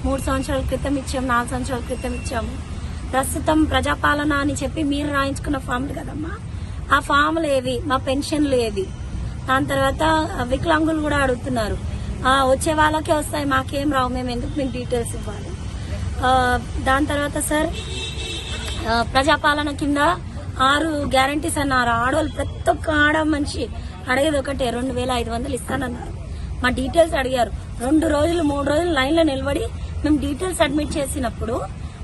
3 సంవత్సరాల క్రితం ఇచ్చాము, 4 సంవత్సరాల క్రితం ఇచ్చాము. ప్రస్తుతం ప్రజాపాలన అని చెప్పి మీరు రాయించుకున్న ఫామ్లు కదమ్మా, ఆ ఫామ్లు ఏవి, మా పెన్షన్లు ఏవి. దాని తర్వాత వికలాంగులు కూడా అడుగుతున్నారు, వచ్చే వాళ్ళకే వస్తాయి మాకేం రావు, మేము ఎందుకు మీకు డీటెయిల్స్ ఇవ్వాలి. దాని తర్వాత సార్ ప్రజాపాలన కింద 6 గ్యారంటీస్ అన్నారు. ఆడవాళ్ళు ప్రతి ఒక్క ఆడ మనిషి అడిగేది ఒకటే, 2500 ఇస్తానన్నారు. మా డీటెయిల్స్ అడిగారు. 2 రోజులు 3 రోజులు లైన్లో నిలబడి మేము డీటెయిల్స్ సబ్మిట్ చేసినప్పుడు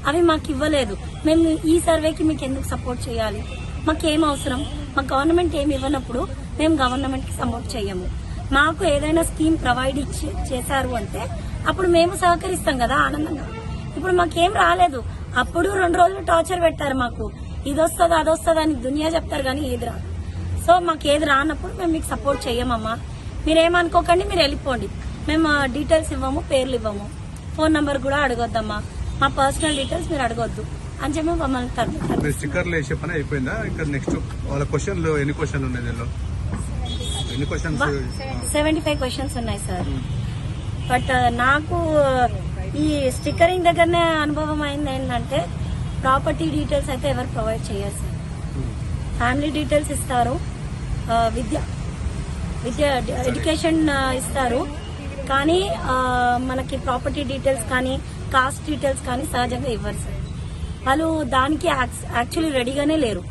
అవి మాకు ఇవ్వలేదు. మేము ఈ సర్వేకి మీకు ఎందుకు సపోర్ట్ చేయాలి, మాకేం అవసరం, మాకు గవర్నమెంట్ ఏమి ఇవ్వనప్పుడు మేము గవర్నమెంట్కి సపోర్ట్ చేయము. మాకు ఏదైనా స్కీమ్ ప్రొవైడ్ చేశారు అంటే అప్పుడు మేము సహకరిస్తాం కదా ఆనందంగా. ఇప్పుడు మాకేం రాలేదు. అప్పుడు 2 రోజులు టార్చర్ పెట్టారు మాకు, ఇది వస్తుంది అది వస్తుంది అని దునియా చెప్తారు కానీ ఏది రాదు. సో మాకు ఏది రానప్పుడు మేము మీకు సపోర్ట్ చెయ్యమమ్మా, మీరేమనుకోకండి, మీరు వెళ్ళిపోండి. మేము డీటెయిల్స్ ఇవ్వము, పేర్లు ఇవ్వము, ఫోన్ నంబర్ కూడా అడగొద్దమ్మా, మా పర్సనల్ డీటెయిల్స్ మీరు అడగొద్దు అని చెప్పి మమ్మల్ని తరుముతారు. స్టిక్కర్లు వేసే పని అయిపోయిందా? ఇంకా నెక్స్ట్ వాళ్ళ క్వశ్చన్లు ఎన్ని క్వశ్చన్లు ఉన్నాయి దీనిలో? ఎన్ని క్వశ్చన్స్? 75 క్వశ్చన్స్ ఉన్నాయి సార్. బట్ నాకు ఈ స్టిక్కరింగ్ దగ్గరనే అనుభవం అయింది ఏంటంటే, ప్రాపర్టీ డీటెయిల్స్ అయితే ఎవరు ప్రొవైడ్ చేయరు సార్. ఫ్యామిలీ డీటెయిల్స్ ఇస్తారు, విద్య ఎడ్యుకేషన్ ఇస్తారు, కానీ మనకి ప్రాపర్టీ డీటెయిల్స్ కానీ కాస్ట్ డీటెయిల్స్ కానీ సహజంగా ఇవ్వరు సార్. వాళ్ళు దానికి యాక్చువల్లీ రెడీగానే లేరు.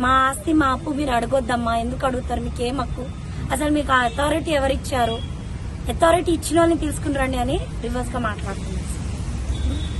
మా ఆస్తి మా అప్పు మీరు అడగొద్దమ్మా, ఎందుకు అడుగుతారు, మీకు ఏం హక్కు, అసలు మీకు ఆ అథారిటీ ఎవరిచ్చారు, అథారిటీ ఇచ్చిన వాళ్ళని తీసుకుని రండి అని రివర్స్ గా మాట్లాడుతున్నారు.